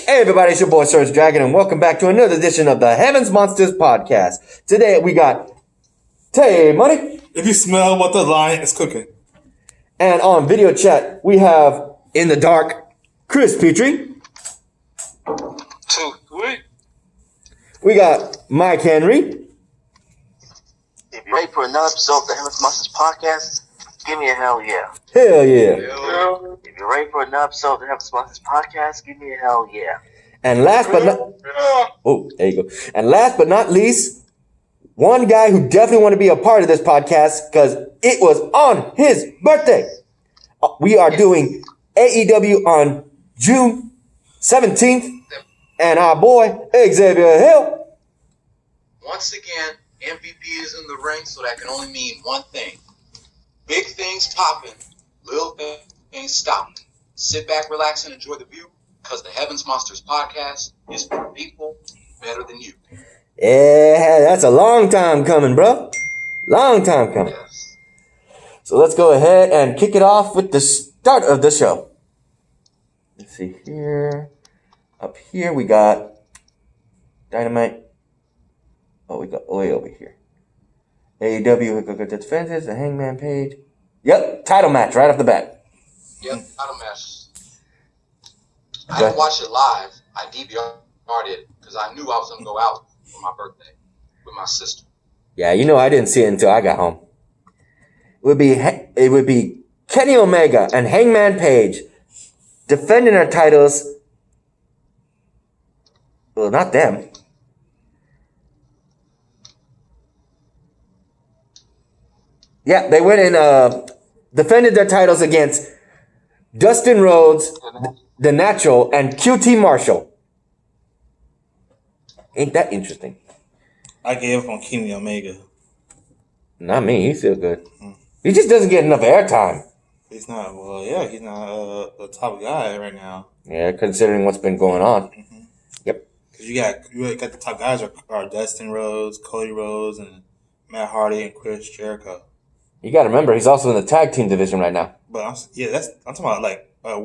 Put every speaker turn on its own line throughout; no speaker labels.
Hey everybody, it's your boy Surge Dragon, and welcome back to another edition of the Heavens Monsters Podcast. Today we got Tay Money.
If you smell what the lion is cooking.
And on video chat, we have In the Dark, Chris Petrie. We got Mike Henry.
If you're ready for another episode of the Heavens Monsters Podcast, give me a hell yeah.
Hell yeah.
If you're ready for another episode of the Heavens Monsters Podcast, give me a hell yeah.
And last but not... Oh, there you go. And last but not least, one guy who definitely want to be a part of this podcast because it was on his birthday. We are doing AEW on June 17th. And our boy, Xavier Hill.
Once again, MVP is in the ring, so that can only mean one thing. Big things popping, little things stopping. Sit back, relax, and enjoy the view, because the Heavens Monsters Podcast is for people better than you.
Yeah, that's a long time coming, bro. Long time coming.
Yes.
So let's go ahead and kick it off with the start of the show. Let's see here. Up here we got Dynamite. Oh, we got way over here. AEW, we got defenses, the Hangman Page. Yep, title match right off the bat.
Yep, title match. I didn't watch it live. I DVR'd it because I knew I was going to go out for my birthday with my sister.
Yeah, you know I didn't see it until I got home. It would be Kenny Omega and Hangman Page defending their titles. Well, not them. Yeah, they went and defended their titles against Dustin Rhodes, The Natural, and QT Marshall. Ain't that interesting?
I gave up on Kenny Omega.
Not me. He's still good. He just doesn't get enough airtime.
He's not, he's not the top guy right now.
Yeah, considering what's been going on.
Mm-hmm.
Yep.
Because you got the top guys are Dustin Rhodes, Cody Rhodes, and Matt Hardy and Chris Jericho.
You got to remember, he's also in the tag team division right now.
But I'm talking about like former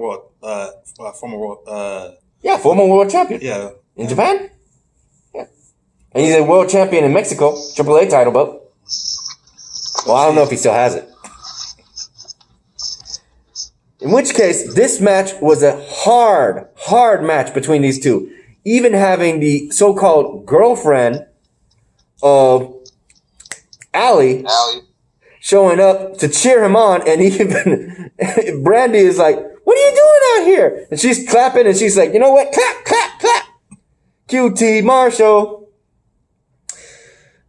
world.
Former world champion.
Yeah.
In Japan? Yeah. And he's a world champion in Mexico, AAA title belt. Well, I don't know if he still has it. In which case, this match was a hard match between these two. Even having the so-called girlfriend of Allie showing up to cheer him on, and even Brandy is like, "What are you doing out here?" And she's clapping, and she's like, "You know what? Clap, clap, clap." QT Marshall.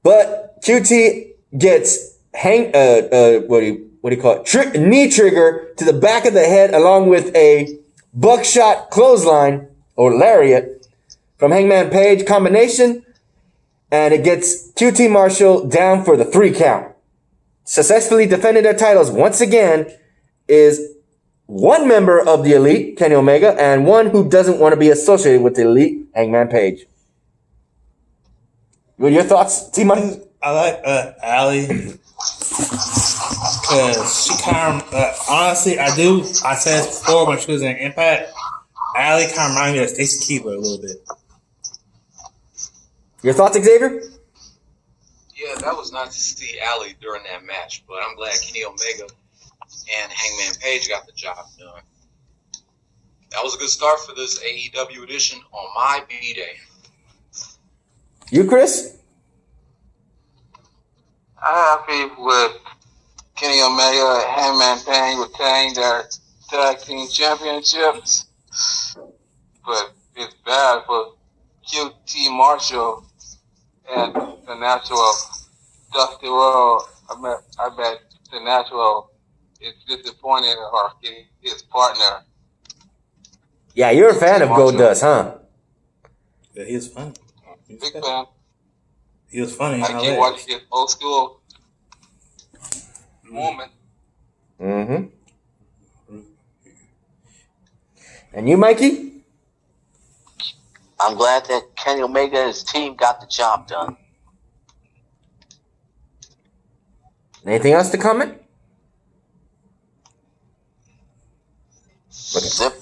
But QT gets what do you call it? Knee trigger to the back of the head, along with a buckshot clothesline or lariat from Hangman Page combination, and it gets QT Marshall down for the 3 count. Successfully defending their titles once again is one member of the Elite, Kenny Omega, and one who doesn't want to be associated with the Elite, Hangman Page. What are your thoughts, T-Money?
I like Allie because she kind of, honestly, I do. I said this before when she was in Impact. Allie kind of reminded me of Stacey Keebler a little bit.
Your thoughts, Xavier?
Yeah, that was nice to see Allie during that match, but I'm glad Kenny Omega and Hangman Page got the job done. That was a good start for this AEW edition on my B-Day.
You, Chris?
I'm happy with Kenny Omega and Hangman Page retaining their tag team championships, but it's bad for QT Marshall and the Natural Dusty Rhodes. I bet the Natural is disappointed or his partner.
Yeah, you're a fan of Goldust, huh?
Yeah, he was funny.
Big fan.
He was funny.
I keep watching his old school moment.
Mm-hmm. And you, Mikey?
I'm glad that Kenny Omega and his team got the job done.
Anything else to comment? Okay.
Zip.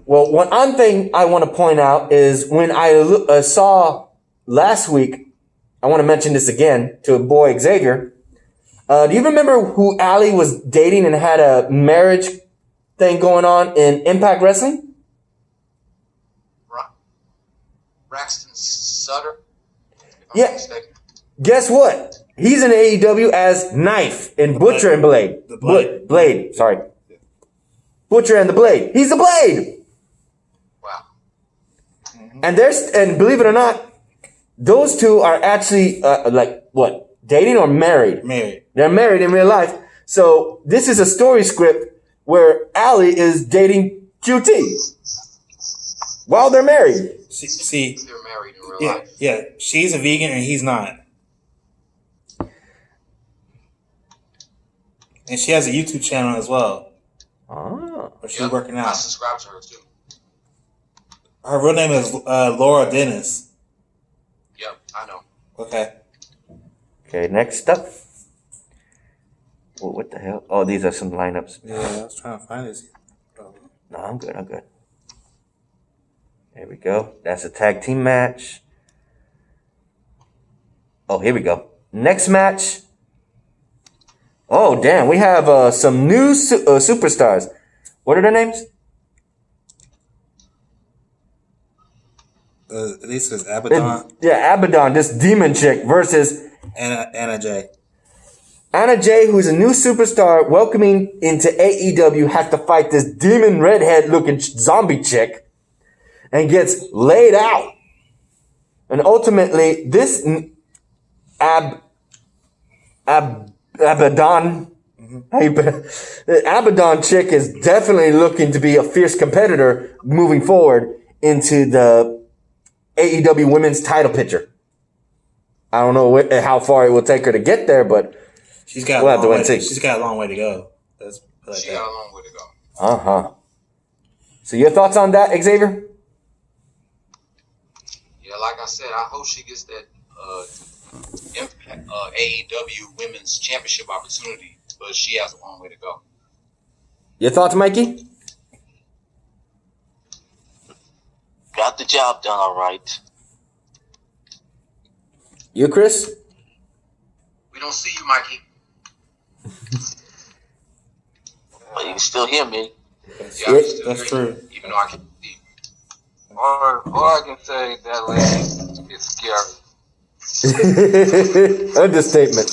Well, one thing I want to point out is when I saw last week, I want to mention this again to a boy, Xavier. Do you remember who Ali was dating and had a marriage thing going on in Impact Wrestling?
Braxton Sutter. If I'm
Yeah.
not mistaken.
Guess what? He's in AEW as Knife in Butcher and Blade.
The Blade.
Blade, sorry. Butcher and the Blade. He's the Blade!
Wow.
And believe it or not, those two are actually, dating or married?
Married.
They're married in real life. So this is a story script where Ali is dating QT while they're married.
See,
They're married in real life.
yeah. She's a vegan and he's not. And she has a YouTube channel as well.
Oh.
Where she's working
I
out.
subscribe to her too.
Her real name is Laura Dennis.
Yep, I know.
Okay.
Okay, next up. Oh, what the hell? Oh, these are some lineups.
Yeah, I was trying to find this.
No, I'm good. There we go. That's a tag team match. Oh, here we go. Next match. Oh, damn. We have some new superstars. What are their names?
This is Abaddon
Abaddon, this demon chick, versus
and Anna Jay.
Anna Jay, who's a new superstar welcoming into AEW, has to fight this demon redhead looking zombie chick and gets laid out. And ultimately, this Abaddon, the Abaddon chick is definitely looking to be a fierce competitor moving forward into the AEW women's title picture. I don't know how far it will take her to get there, but
She's got
we'll have to wait and see.
She's got a long way to go. Let's put it like
She
that.
got a long way to go.
Uh-huh. So your thoughts on that, Xavier?
Yeah, like I said, I hope she gets that AEW Women's Championship opportunity, but she has a long way to go.
Your thoughts, Mikey?
Got the job done all right.
You, Chris?
We don't see you, Mikey.
But you can still hear me.
Yeah, I can still
That's
hear
true.
you, even though I can't see you.
Or I can say that lady is scary.
Understatement.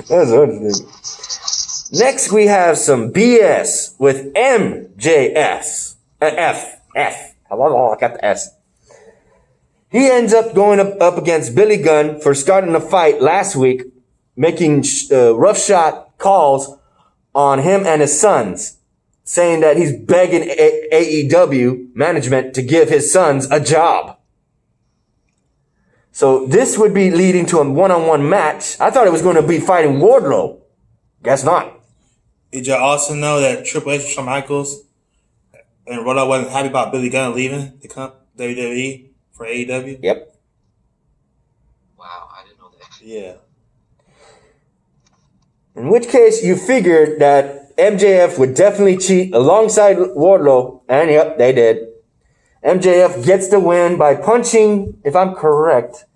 That's an understatement. Next, we have some BS with MJS. F. Hello, I got the S. He ends up going up against Billy Gunn for starting the fight last week, making rough shot calls on him and his sons, saying that he's begging AEW management to give his sons a job. So this would be leading to a one-on-one match. I thought it was going to be fighting Wardlow. Guess not.
Did y'all also know that Triple H and Shawn Michaels and Rodo wasn't happy about Billy Gunn leaving the WWE for AEW?
Yep.
Wow, I didn't know that.
Yeah.
In which case, you figured that MJF would definitely cheat alongside Wardlow, and yep, they did. MJF gets the win by punching, if I'm correct,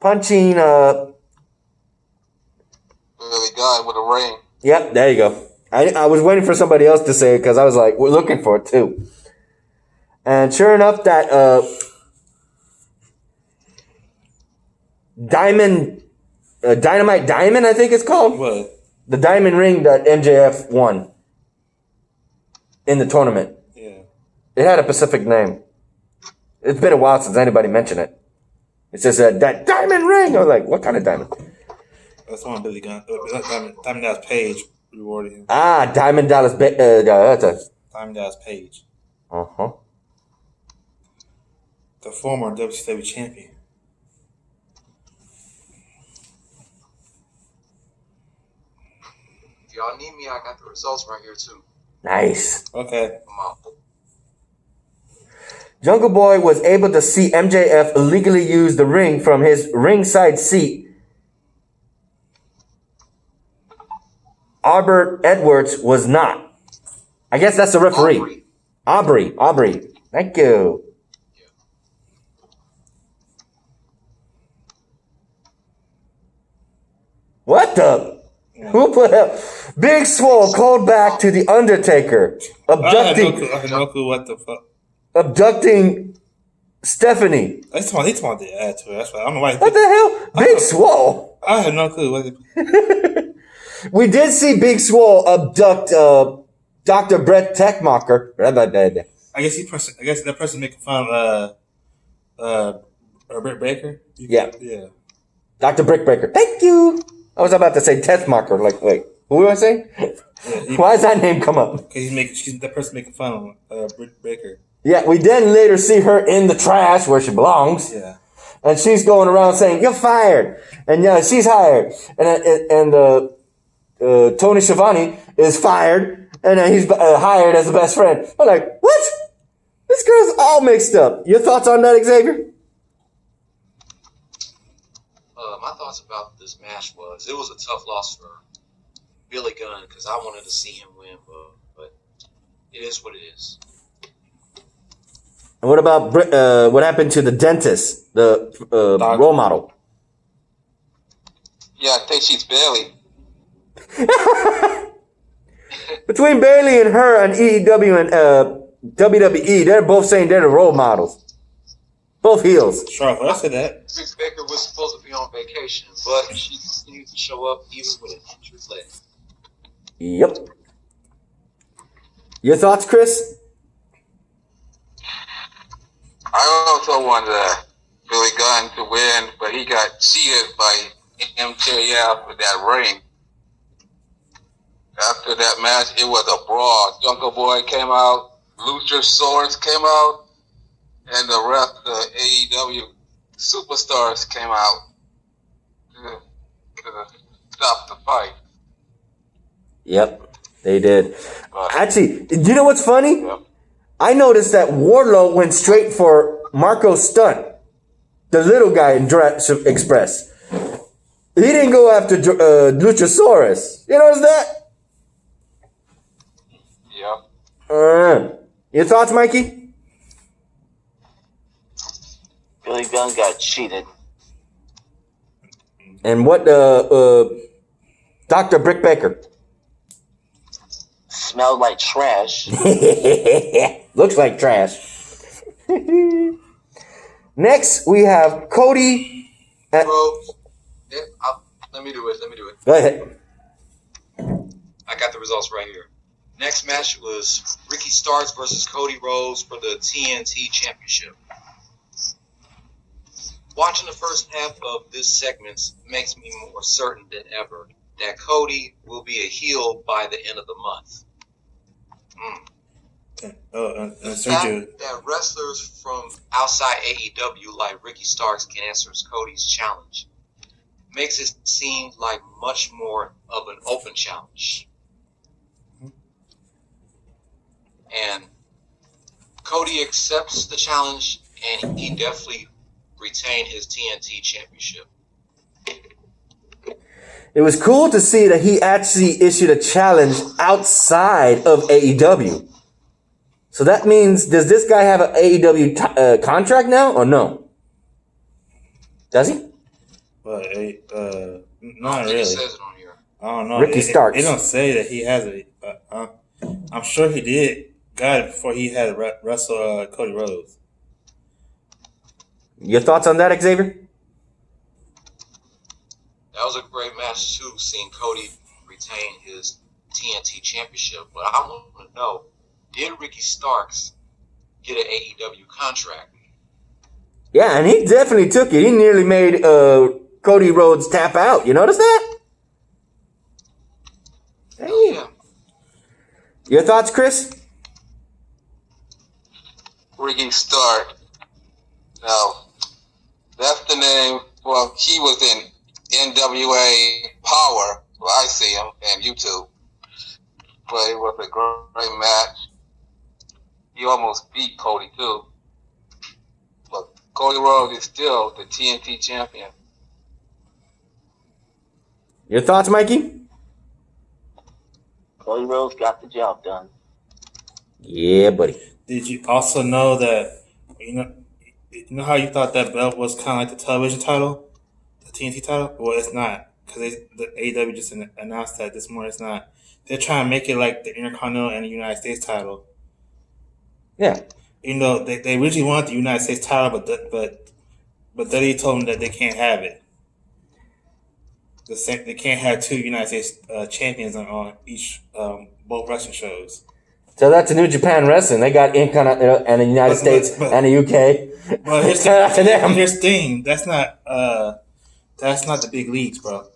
Billy Gunn with a ring.
Yep, there you go. I was waiting for somebody else to say it because I was like, we're looking for it too. And sure enough, that Dynamite Diamond, I think it's called.
What?
The diamond ring that MJF won in the tournament.
Yeah.
It had a specific name. It's been a while since anybody mentioned it. It says that diamond ring. I was like, what kind of diamond?
That's one Billy Gunn. Diamond Dallas Page rewarded him.
Diamond Dallas.
Diamond Dallas Page.
Uh-huh.
The former WCW champion.
If y'all need me, I got the results right here too.
Nice.
Okay.
Come on.
Jungle Boy was able to see MJF illegally use the ring from his ringside seat. Albert Edwards was not. I guess that's the referee. Aubrey. Thank you. What the? Who put up? Big Swole called back to the Undertaker,
I had no clue what the fuck.
abducting Stephanie.
He's talking to add to it. That's why I don't know why.
What the hell? Big Swole.
I had no clue.
We did see Big Swole abduct Dr. Brett Techmacher.
I guess that person making fun of Britt Baker.
Yeah.
Yeah.
Dr. Brickbreaker. Thank you. I was about to say Techmacher. Like, wait, who was I saying? Why does that name come up?
Because that person making fun of Britt Baker.
Yeah, we then later see her in the trash where she belongs.
Yeah.
And she's going around saying, "You're fired." And yeah, she's hired. And Tony Schiavone is fired. And he's hired as a best friend. I'm like, what? This girl's all mixed up. Your thoughts on that, Xavier?
My thoughts about this match was it was a tough loss for Billy Gunn because I wanted to see him win, but it is what it is.
And what about what happened to the dentist, the role model?
Yeah, I think she's Bailey.
Between Bailey and her and EEW and WWE, they're both saying they're the role models. Both heels.
Charlotte, I said that.
Britt Baker was supposed to be on vacation, but she continued to show up even with an injured leg.
Yep. Your thoughts, Chris?
I also wanted Billy Gunn to win, but he got cheated by MJF with that ring. After that match, it was a brawl. Jungle Boy came out, Luchasaurus came out, and the rest of the AEW superstars came out to stop the fight.
Yep, they did.
But,
Actually, you know what's funny?
Yep.
I noticed that Wardlow went straight for Marco Stunt, the little guy in Jurassic Express. He didn't go after Luchasaurus. You notice that?
Yep.
Your thoughts, Mikey?
Billy Gunn got cheated.
And what Dr. Brick Baker?
Smelled like trash.
Looks like trash. Next, we have Cody.
Bro, yeah, let me do it.
Go ahead.
I got the results right here. Next match was Ricky Starks versus Cody Rhodes for the TNT Championship. Watching the first half of this segment makes me more certain than ever that Cody will be a heel by the end of the month. The fact that wrestlers from outside AEW like Ricky Starks can answer Cody's challenge makes it seem like much more of an open challenge. And Cody accepts the challenge, and he definitely retained his TNT championship.
It was cool to see that he actually issued a challenge outside of AEW. So that means, does this guy have an AEW contract now or no? Does he?
But
Not really. It says it on here.
I don't know.
Ricky Starks.
They don't say that he has a. I'm sure he did. Got it before he had wrestle Cody Rhodes.
Your thoughts on that, Xavier?
That was a great match too, seeing Cody retain his TNT championship. But I want to know, did Ricky Starks get an AEW contract?
Yeah, and he definitely took it. He nearly made Cody Rhodes tap out. You notice that?
Oh, yeah.
Your thoughts, Chris?
Ricky Stark. Now, that's the name. Well, he was in NWA Power. Well, I see him and YouTube. But it was a great match. He almost beat Cody too. But Cody Rhodes is still the TNT champion.
Your thoughts, Mikey?
Cody Rhodes got the job done.
Yeah, buddy.
Did you also know that you know how you thought that belt was kind of like the television title, the TNT title? Well, it's not because the AEW just announced that this morning. It's not. They're trying to make it like the Intercontinental and the United States title.
Yeah.
You know, they originally wanted the United States title, but they told them that they can't have it. They can't have two United States champions on each both wrestling shows.
So that's a New Japan Wrestling. They got Intercontinental and the United States and the UK.
Well, here's the thing. That's not the big leagues, bro.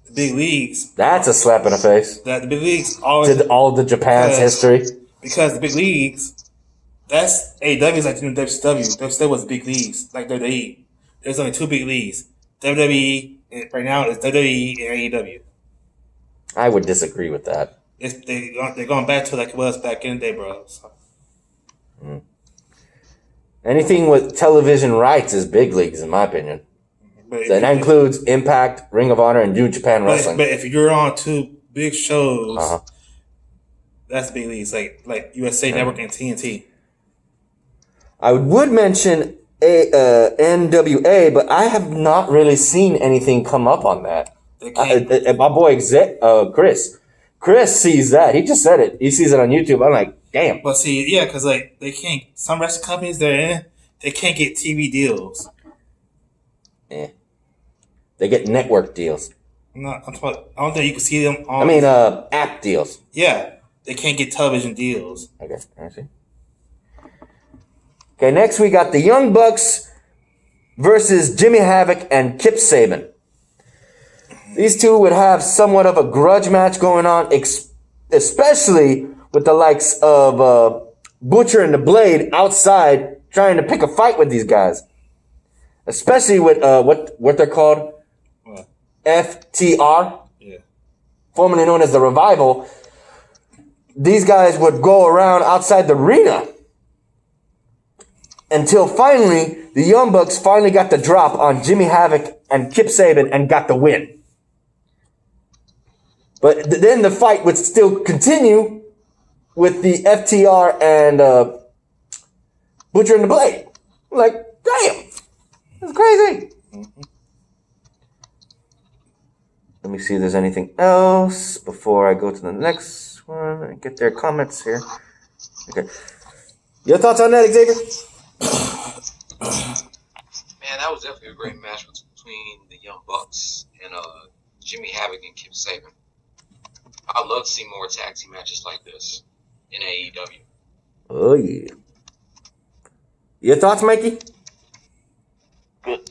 The big leagues.
That's a slap in the face.
The big leagues always
Did all the Japan's history.
Because the big leagues, that's AEW is like the new WCW. WCW was the big leagues, like WWE. There's only two big leagues. WWE right now is WWE and AEW.
I would disagree with that.
They're going back to like it was back in the day, bro. So.
Anything with television rights is big leagues, in my opinion.
But
that includes Impact, Ring of Honor, and New Japan Wrestling.
But if you're on two big shows, that's big leagues, like USA Network and TNT.
I would mention NWA, but I have not really seen anything come up on that. My boy Chris sees that. He just said it. He sees it on YouTube. I'm like, damn.
But see, yeah, because like they can't. Some wrestling companies they're in, they can't get TV deals.
Yeah, they get network deals.
No, I don't think you can see them on.
App deals.
Yeah, they can't get television deals.
Okay, I see. Okay, next we got the Young Bucks versus Jimmy Havoc and Kip Sabian. These two would have somewhat of a grudge match going on, especially with the likes of Butcher and the Blade outside trying to pick a fight with these guys. Especially with what they're called?
What?
FTR.
Yeah.
Formerly known as the Revival. These guys would go around outside the arena until finally the Young Bucks finally got the drop on Jimmy Havoc and Kip Sabian and got the win. But then the fight would still continue with the FTR and Butcher and the Blade. Like, damn. That's crazy. Let me see if there's anything else before I go to the next one and get their comments here. Okay. Your thoughts on that, Xavier?
Man, that was definitely a great match between the Young Bucks and Jimmy Havoc and Kip Sabian. I'd love to see more tag team matches like this in AEW.
Oh, yeah. Your thoughts, Mikey?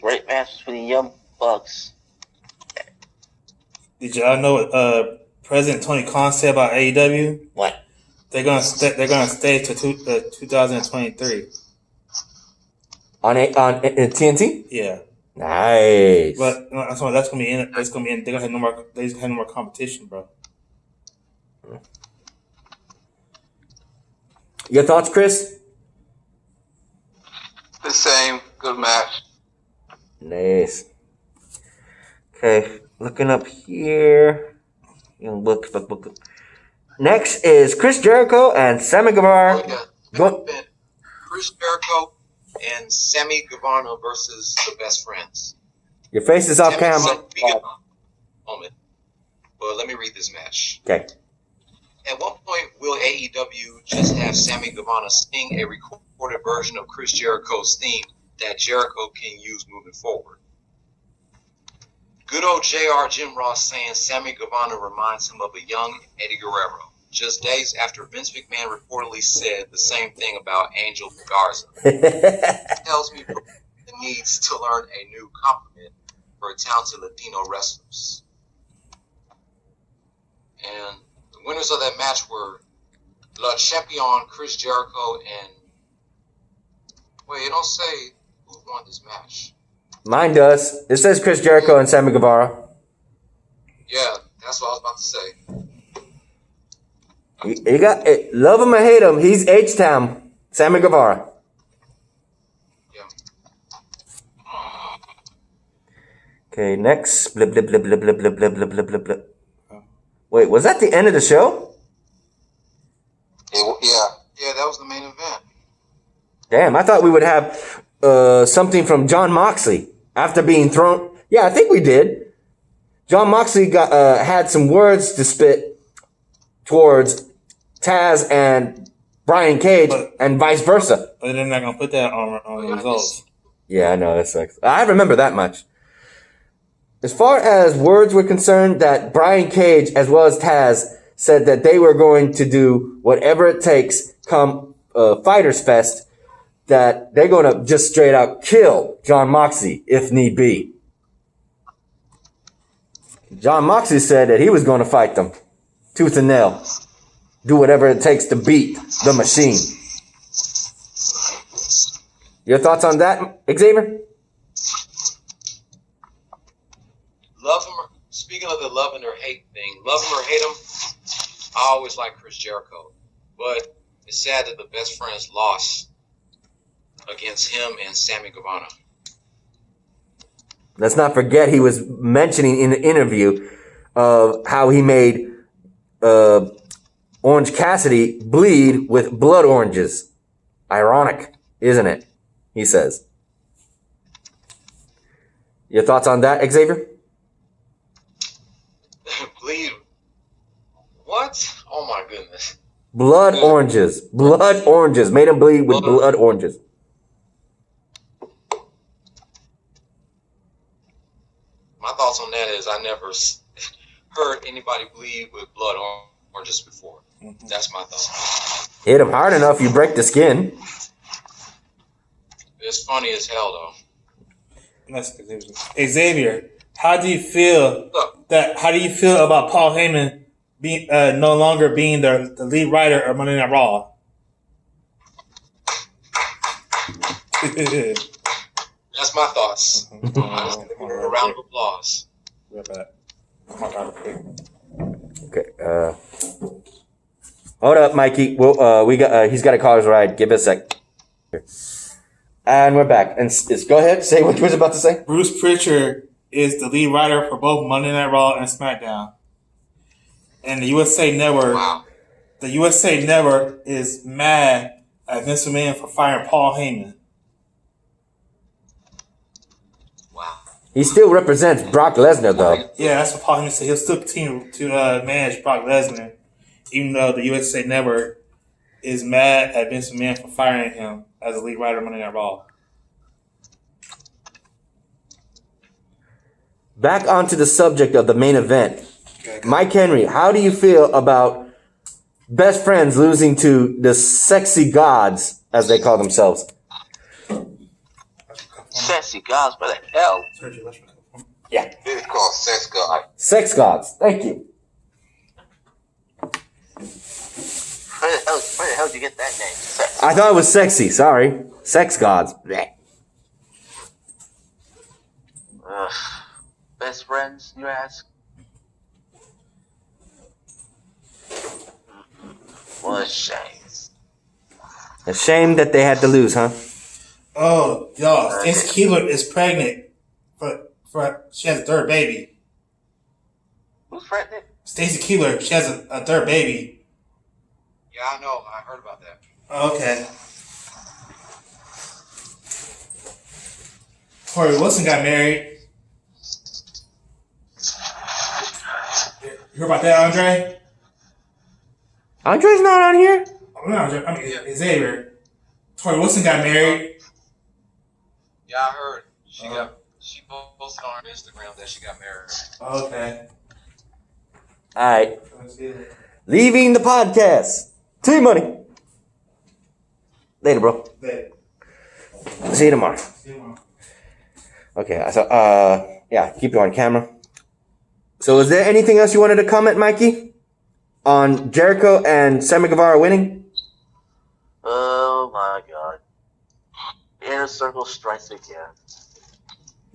Great match for the Young Bucks.
Did y'all know what President Tony Khan said about AEW?
What?
They're gonna stay to 2023.
On TNT?
Yeah.
Nice.
But that's gonna be in. It's gonna be in. They're gonna have no more. They have no more competition, bro.
Your thoughts, Chris?
The same. Good match.
Nice. Okay, looking up here. Look. Next is Chris Jericho and Sammy Guevara.
Oh, yeah. Chris Jericho and Sammy Guevara versus the Best Friends.
Your face is off cam.
Moment. But let me read this match.
Okay.
At what point will AEW just have Sammy Guevara sing a recorded version of Chris Jericho's theme that Jericho can use moving forward? Good old JR Jim Ross saying Sammy Guevara reminds him of a young Eddie Guerrero, just days after Vince McMahon reportedly said the same thing about Angel Garza. Tells me he needs to learn a new compliment for talented Latino wrestlers. And the winners of that match were Le Champion Chris Jericho and wait, it don't say who won this match.
Mine does. It says Chris Jericho and Sammy Guevara.
Yeah, that's what I was about to say.
You got it. Love him or hate him, he's H-Town. Sammy Guevara.
Yeah.
Okay, next. Blip, blip, blip, blip, blip, blip, blip, blip, blip, blip. Wait, was that the end of the show?
Yeah,
that was the main event.
Damn, I thought we would have something from John Moxley after being thrown. Yeah, I think we did. John Moxley got had some words to spit towards Taz and Brian Cage, and vice versa.
But they're not gonna put that on the results.
Yeah, I know, that sucks. I remember that much. As far as words were concerned, that Brian Cage as well as Taz said that they were going to do whatever it takes come Fighters Fest, that they're going to just straight out kill John Moxley if need be. John Moxley said that he was going to fight them tooth and nail. Do whatever it takes to beat the machine. Your thoughts on that, Xavier?
Love him. Speaking of the love and or hate thing, love him or hate him, I always like Chris Jericho, but it's sad that the best friends lost against him and Sammy Guevara.
Let's not forget he was mentioning in the interview of how he made Orange Cassidy bleed with blood oranges. Ironic, isn't it? He says. Your thoughts on that, Xavier?
Bleed. What? Oh my goodness.
Blood oranges. Blood oranges. Made him bleed with blood oranges.
My thoughts on that is I never heard anybody bleed with blood oranges before. That's my thought.
Hit him hard enough, you break the skin.
It's funny as hell, though.
Xavier, how do you feel about Paul Heyman being no longer being the lead writer of Monday Night Raw?
That's my thoughts. I'm just gonna give her a round of applause.
Okay. Hold up, Mikey. We got. He's got a caller's ride. Give it a sec. And we're back. And go ahead. Say what you was about to say.
Bruce Pritchard is the lead writer for both Monday Night Raw and SmackDown. And the USA Network, the USA Network is mad at Vince McMahon for firing Paul Heyman.
Wow.
He still represents Brock Lesnar, though.
Yeah, that's what Paul Heyman said. He'll still continue to manage Brock Lesnar, even though the USA Network is mad at Vince McMahon for firing him as a lead writer of Monday Night Raw.
Back onto the subject of the main event. Mike Henry, how do you feel about Best Friends losing to the Sexy Gods, as they call themselves?
Sexy gods, what the hell?
Yeah.
It's called Sex God.
Sex Gods. Thank you.
Where the hell did you get that name? Sexy.
I thought it was sexy. Sorry. Sex Gods. Blech.
Best friends, you ask? What a shame.
A shame that they had to lose, huh?
Oh, y'all, Stacey Keebler is pregnant. She has a third baby.
Who's pregnant?
Stacey Keebler, she has a third baby.
Yeah, I know. I heard about that.
Okay. Corey Wilson got married. You heard about that, Andre?
Andre's not on here?
Oh, no, Andre. I mean, Xavier. Corey Wilson got married.
Yeah, I heard. She posted on her Instagram that she got married.
Okay.
All right. Leaving the podcast. T-Money. Later, bro. See you tomorrow. Okay, so, yeah, keep you on camera. So is there anything else you wanted to comment, Mikey? On Jericho and Sammy Guevara winning?
Oh my god. The Inner Circle strikes again.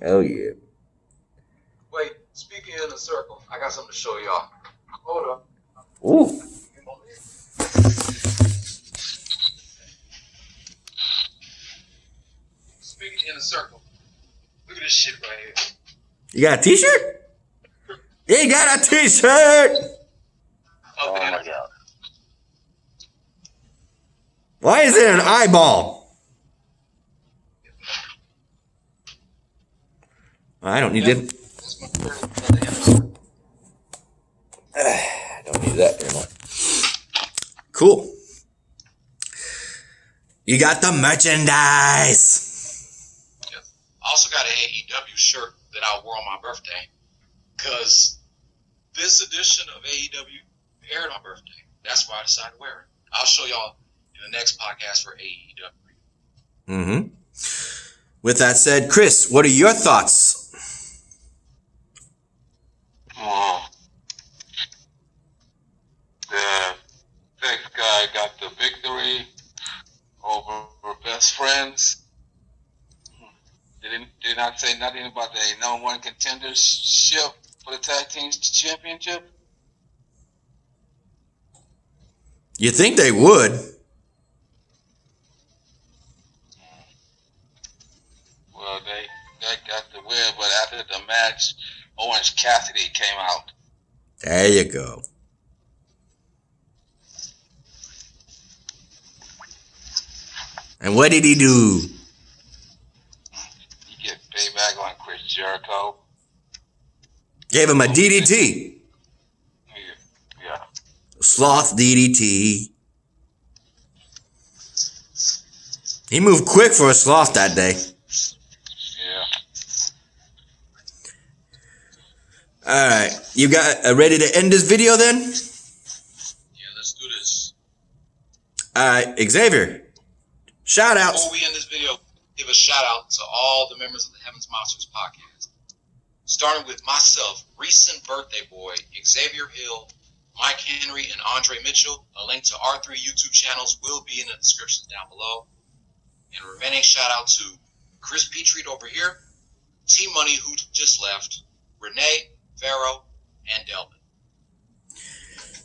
Oh, yeah.
Wait, speaking in a circle, I got something to show y'all. Hold up.
Ooh.
Speaking in a circle. Look at this shit right here.
You got a t-shirt? He got a t-shirt!
Oh my god.
Why is there an eyeball? I don't need it. I don't need that anymore. Cool. You got the merchandise.
I also got an AEW shirt that I wore on my birthday because this edition of AEW aired on my birthday. That's why I decided to wear it. I'll show y'all in the next podcast for AEW.
Mm-hmm. With that said, Chris, what are your thoughts?
The sixth guy got the victory over best friends. Did not say nothing about the number one contendership for the tag team championship.
You think they would?
Well, they got the win, but after the match, Orange Cassidy came out.
There you go. And what did he do?
He get payback on Chris Jericho.
Gave him a DDT.
Yeah.
Sloth DDT. He moved quick for a sloth that day.
Yeah.
All right. You got ready to end this video then?
Yeah, let's do this.
All right. Xavier. Shout outs.
Before we end this video, give a shout out to all the members of the Heaven's Monsters podcast. Starting with myself, recent birthday boy, Xavier Hill, Mike Henry, and Andre Mitchell. A link to our 3 YouTube channels will be in the description down below. And remaining shout out to Chris Petrie over here, Team Money who just left, Renee, Vero, and Delvin.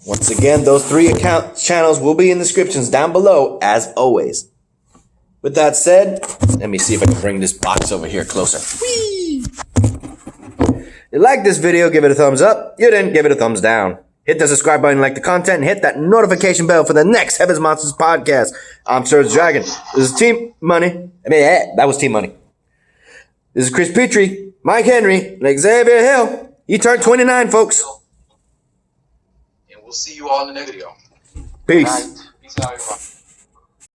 Once again, those 3 account channels will be in the descriptions down below, as always. With that said, let me see if I can bring this box over here closer. Whee! You like this video, give it a thumbs up. You didn't, give it a thumbs down. Hit the subscribe button, like the content, and hit that notification bell for the next Heaven's Monsters podcast. I'm Sir Dragon. This is Team Money. That was Team Money. This is Chris Petrie, Mike Henry, and Xavier Hill. He turned 29, folks.
And we'll see you all in the next video.
Peace.
Peace out, everybody.